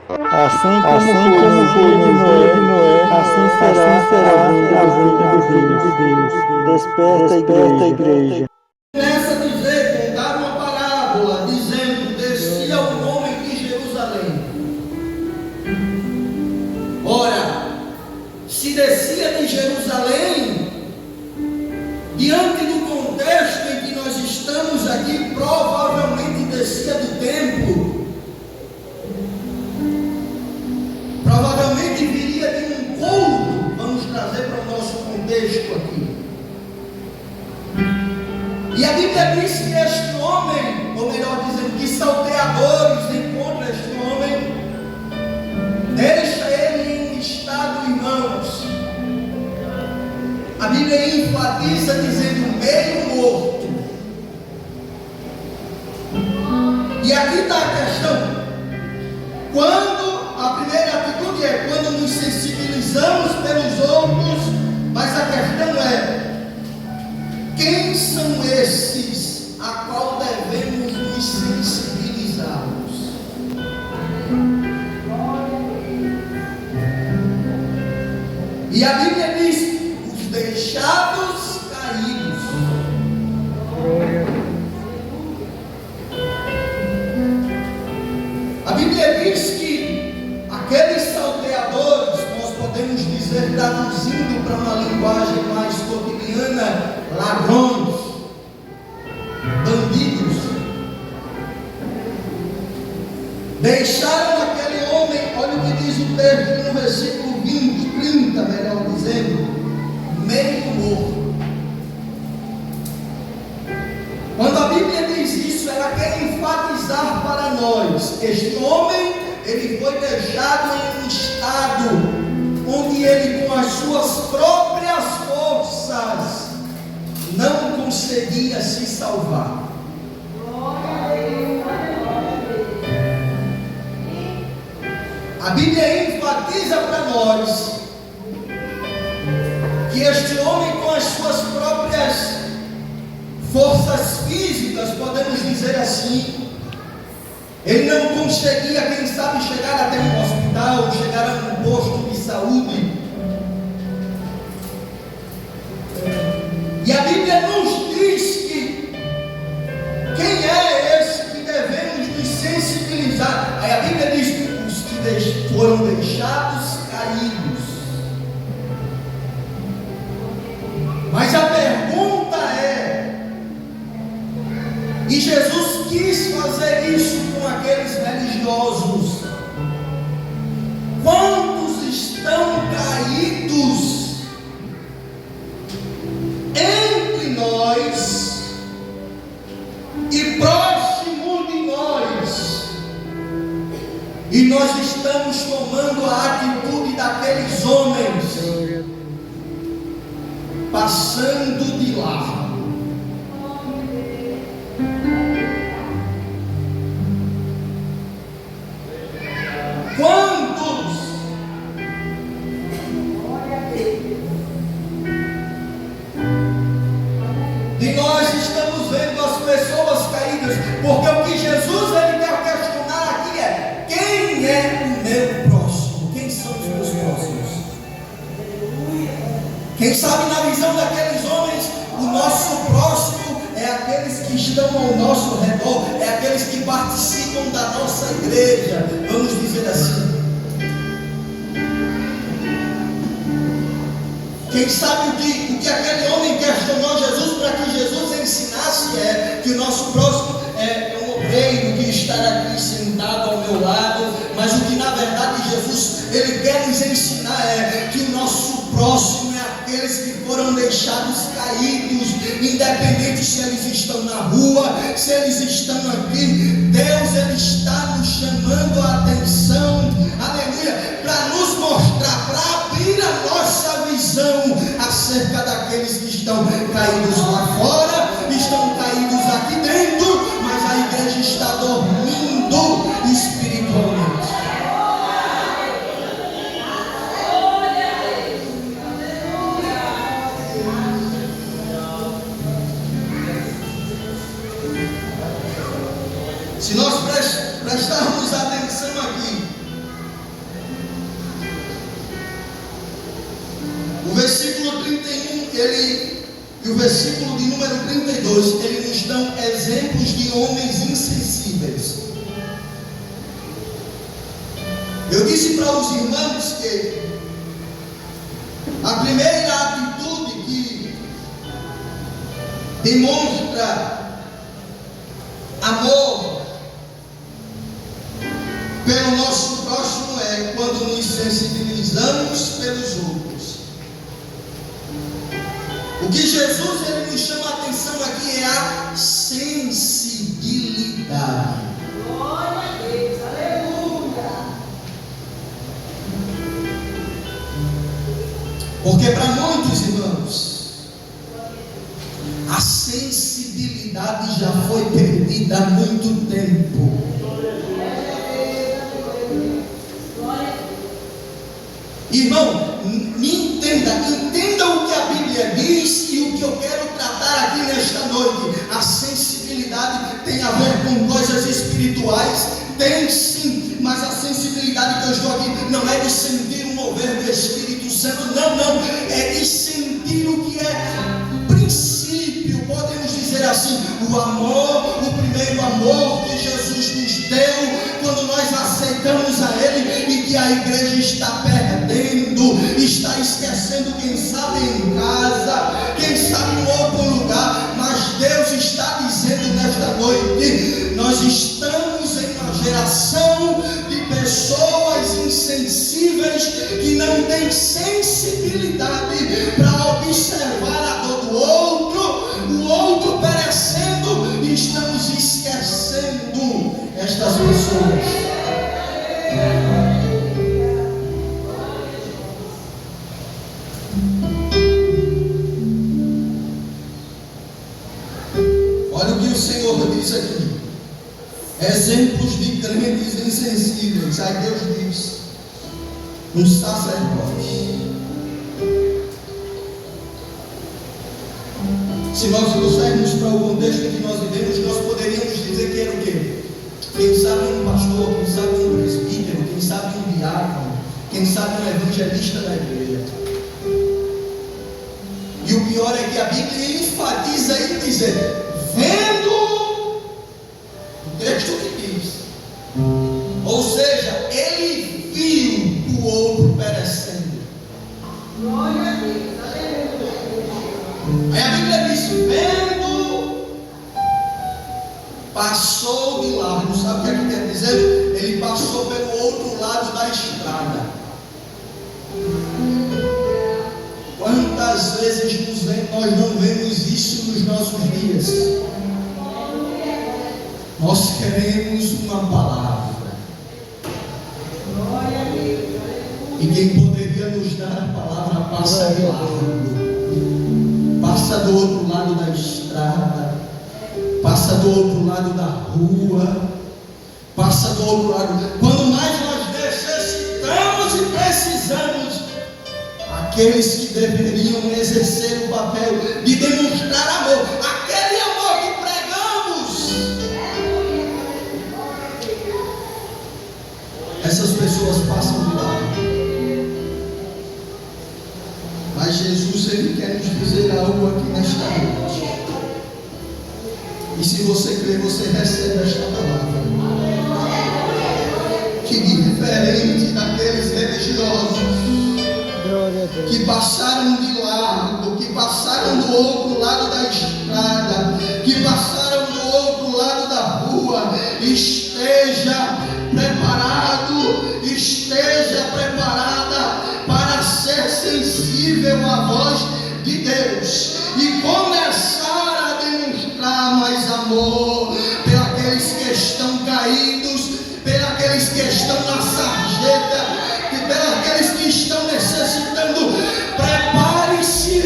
Assim como foi no dia de Noé, assim será a vinda de Deus. Desperta, igreja. Começa a dizer, contar uma parábola, dizendo: descia um homem de Jerusalém. Ora, se descia de Jerusalém, diante do contexto em que nós estamos aqui, provavelmente descia do templo, provavelmente viria de um culto. Vamos trazer para o nosso contexto aqui. E a Bíblia diz que este homem, ou melhor dizendo, que salteadores encontram este homem, deixa ele em estado, irmãos. A Bíblia enfatiza dizendo meio morto. E aqui está a questão. Quando a primeira atitude é quando nos sensibilizamos pelos outros, mas a questão é: quem são esses a qual devemos nos sensibilizarmos? E a Bíblia diz: os deixados caídos. A Bíblia diz que aqueles salteadores, nós podemos dizer, traduzindo para uma linguagem mais cotidiana, ladrões, bandidos, deixaram aquele homem. Olha o que diz o texto no versículo 30, melhor dizendo, meio morto. Quando a Bíblia diz isso, ela quer enfatizar para nós: este homem, ele foi deixado em um estado onde ele, com as suas próprias forças, não conseguia se salvar. A Bíblia enfatiza para nós que este homem, com as suas próprias forças físicas, podemos dizer assim, ele não conseguia, quem sabe, chegar até um hospital, chegar a um posto de saúde. E a Bíblia nos diz que quem é esse que devemos nos sensibilizar? Aí a Bíblia diz: os que foram deixados caídos. Mas a pergunta é, e Jesus quis fazer isso com aqueles religiosos: quantos estão caídos entre nós e próximo de nós, e nós estamos tomando a atitude daqueles homens, passando de largo? Quantos de nós estamos vendo as pessoas caídas? Porque o que Jesus ele quer questionar aqui é: quem é o meu próximo? Quem são os meus próximos? Quem sabe, na visão daqueles homens, o nosso próximo é aqueles que estão ao nosso redor, é aqueles que participam da nossa igreja, vamos dizer assim. Quem sabe o que aquele homem questionou Jesus, para que Jesus ensinasse é que o nosso próximo é um obreiro que está aqui sentado ao meu lado, mas o que na verdade Jesus ele quer nos ensinar é que o nosso próximo é aqueles que foram deixados caídos, independente se eles estão na rua, se eles estão aqui. Deus ele está nos chamando a atenção, aleluia, para nos mostrar, para abrir a nossa visão acerca daqueles que estão caídos lá fora, estão caídos aqui dentro, mas a igreja está dormindo espiritualmente. O versículo 31, e o versículo de número 32, ele nos dão exemplos de homens insensíveis. Eu disse para os irmãos que a primeira atitude que demonstra amor pelo nosso próximo é quando nos sensibilizamos pelos outros. O que Jesus ele nos chama a atenção aqui é a sensibilidade. Glória a Deus, aleluia. Porque para muitos irmãos, a sensibilidade já foi perdida há muito tempo. Irmão, entenda o que a Bíblia diz e o que eu quero tratar aqui nesta noite. A sensibilidade tem a ver com coisas espirituais, tem sim, mas a sensibilidade que eu estou aqui não é de sentir o mover do Espírito Santo, não, é de sentir o que é princípio, podemos dizer assim, o amor, o primeiro amor que Jesus nos deu quando nós aceitamos a Ele e que a igreja está perdendo, está esquecendo, quem sabe em casa, quem sabe em outro lugar, mas Deus está dizendo nesta noite, nós estamos em uma geração de pessoas insensíveis que não têm sensibilidade para observar a dor do outro, o outro perecendo, e estamos esquecendo estas pessoas. Olha o que o Senhor diz aqui: exemplos de crentes insensíveis. Aí Deus diz: um sacerdote. Se nós trouxermos para o contexto que nós vivemos, nós poderíamos dizer que era o quê? Quem sabe um pastor, quem sabe um presbítero, quem sabe um diácono, quem sabe um evangelista da igreja. E o pior é que a Bíblia enfatiza e diz: vendo o texto que diz, ou seja, ele viu o outro perecendo. Glória a Deus, aleluia. Aí a Bíblia diz: vendo, passou de largo. Sabe o que é que quer dizer? Ele passou pelo outro lado da estrada. Quantas vezes nós não vemos isso nos nossos dias? Nós queremos uma palavra, Glória a Deus, e quem poderia nos dar a palavra passa de largo, passa do outro lado da estrada, passa do outro lado da rua, passa do outro lado. Quando mais nós necessitamos e precisamos, aqueles que deveriam exercer o papel de demonstrar amor, aquele amor que pregamos, essas pessoas passam de lado. Mas Jesus, Ele quer nos dizer algo aqui nesta noite. E se você crer, você recebe esta palavra. Que diferente daqueles religiosos que passaram de lado, que passaram do outro lado da estrada, que passaram do outro lado da rua, esteja preparado, esteja preparada para ser sensível à voz de Deus e começar a demonstrar mais amor pelos que estão caídos, pelos que estão na sarjeta, pelos que estão necessitando. Prepare-se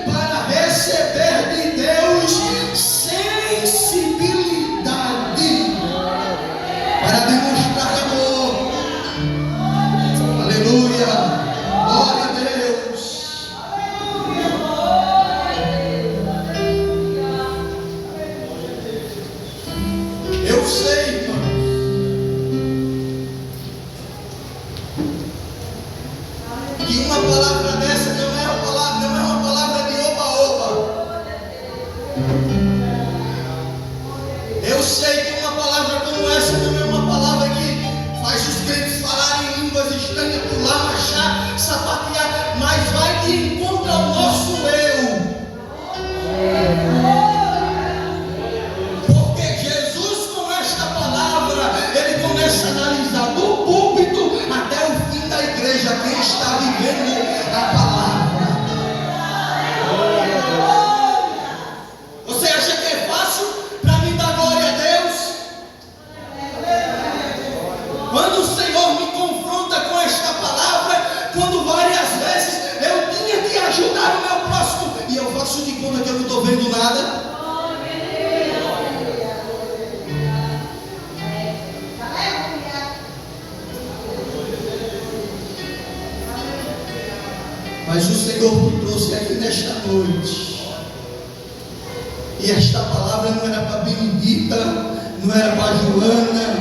para receber de Deus sensibilidade para demonstrar amor. Aleluia, glória a Deus. Eu sei, irmãos, que uma palavra dessa não é nada. Mas o Senhor me trouxe aqui nesta noite. E esta palavra não era para Benedita, não era para Joana,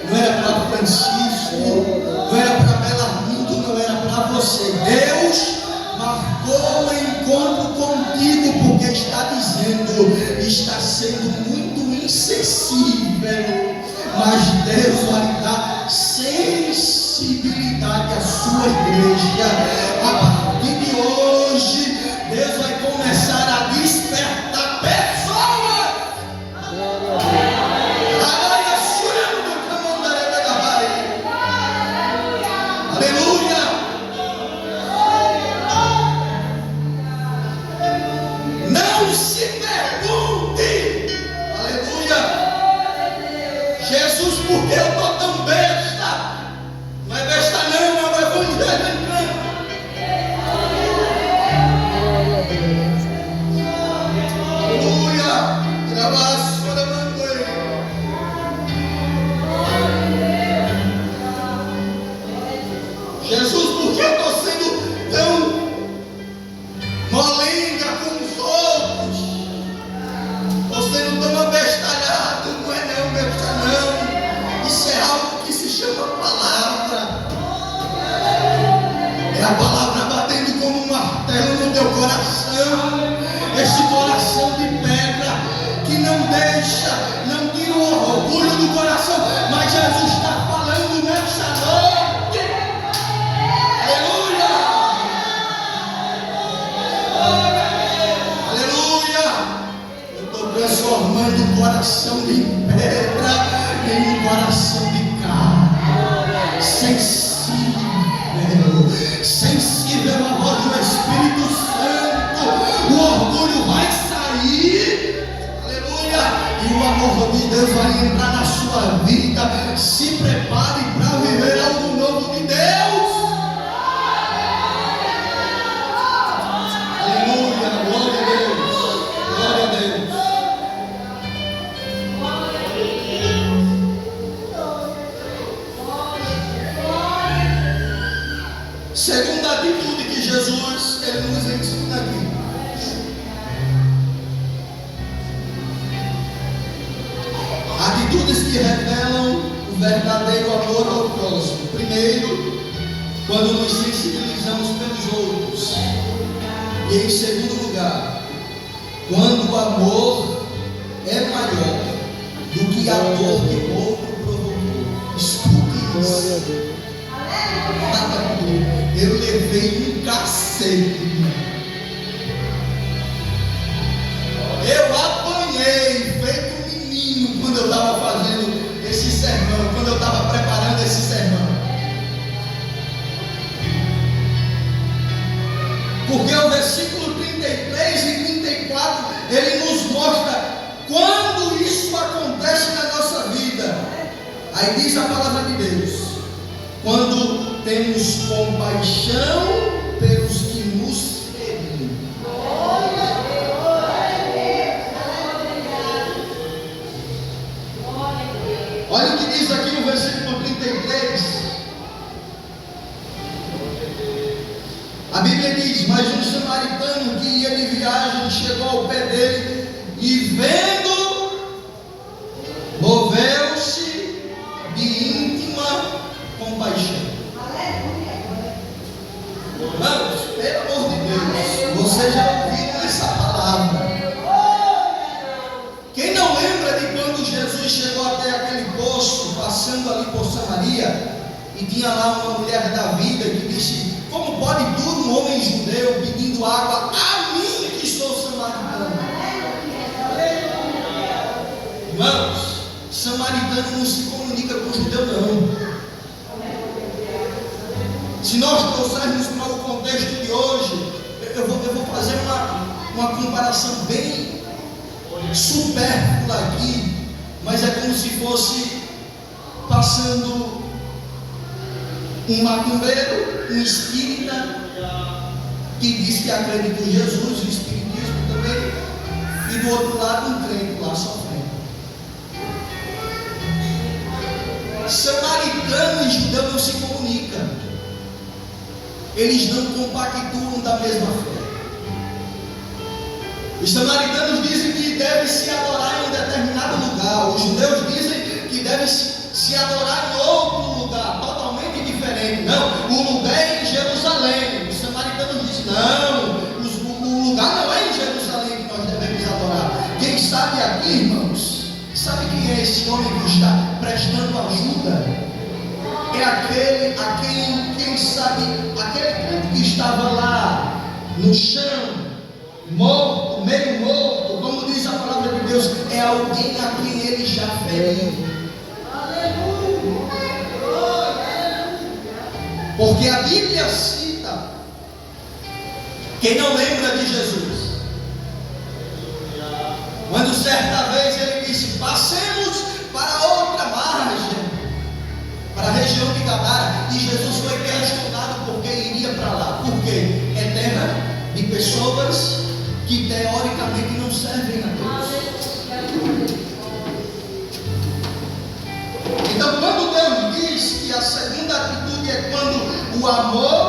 não era para Francisco, não era para Belarmindo, não era para você. Deus marcou um encontro contigo, porque está dizendo, está sendo muito insensível, mas Deus vai dar sensibilidade à sua igreja. A partir de hoje, Deus vai começar a despertar pessoas. Aleluia. Não se pergunte, aleluia, Jesus, por que eu estou tão besta? Não é besta não, é o evangelho. Aleluia. Jesus, por que eu estou sendo tão molenga com os outros? Estou sendo tão abestalhado. Não é não, besta não. Isso é algo que se chama palavra. É a palavra batendo como um martelo no teu coração. Este coração de pedra que não deixa, não tira o orgulho do coração. Mas Jesus está falando nesta noite. Aleluia. Aleluia. Eu estou transformando o coração de pedra em um coração de carne, sensível à voz do Espírito Santo. O orgulho vai sair, aleluia, e o amor de Deus vai entrar na sua vida. Se prepare para viver algo novo de Deus. Aleluia, glória a Deus, glória a Deus. Segunda atitude que Jesus ele nos ensina aqui. Atitudes que revelam o verdadeiro amor ao próximo. Primeiro, quando nos sensibilizamos pelos outros. E em segundo lugar, quando o amor é maior do que a dor que o outro provocou. Escute isso. Eu levei um cacete. Eu apanhei feito um menino quando eu estava fazendo esse sermão, quando eu estava preparando esse sermão. Porque o versículo 33 e 34 ele nos mostra quando isso acontece na nossa vida. Aí diz a palavra de Deus: quando temos compaixão pelos que nos ferem. Olha o que diz aqui no versículo 33. A Bíblia diz: mas um samaritano que ia de viagem chegou ao pé dele e vendo, moveu-se de íntima compaixão. Vamos, pelo amor de Deus, vocês já ouviram essa palavra. Quem não lembra de quando Jesus chegou até aquele poço, passando ali por Samaria, e tinha lá uma mulher da vida que disse: como pode tudo um homem judeu pedindo água a mim que sou samaritano? Irmãos, samaritano não se comunica com judeu não. Se nós trouxermos para o contexto de hoje, eu vou fazer uma comparação bem supérflua aqui, mas é como se fosse passando um macumbeiro, um espírita, que diz que acredita em Jesus, o espiritismo também, e do outro lado um crente lá sofrendo. Samaritano e judeu não se comunicam, eles não compactuam da mesma fé. Os samaritanos dizem que deve se adorar em um determinado lugar, os judeus dizem que deve se adorar em outro lugar, totalmente diferente. Não, o lugar é em Jerusalém. Os samaritanos dizem: não, o lugar não é em Jerusalém que nós devemos adorar. Quem sabe aqui, irmãos, sabe quem é esse homem que está prestando ajuda? É aquele que estava lá no chão, morto, meio morto, como diz a palavra de Deus, é alguém a quem ele já feriu. Porque a Bíblia cita: quem não lembra de Jesus, quando certa vez ele disse: passemos para outra margem, para a região de Gadara, e Jesus foi questionado porque iria para lá. Por quê? É terra de pessoas que teoricamente não servem a Deus. Então, quando Deus diz que a segunda atitude é quando o amor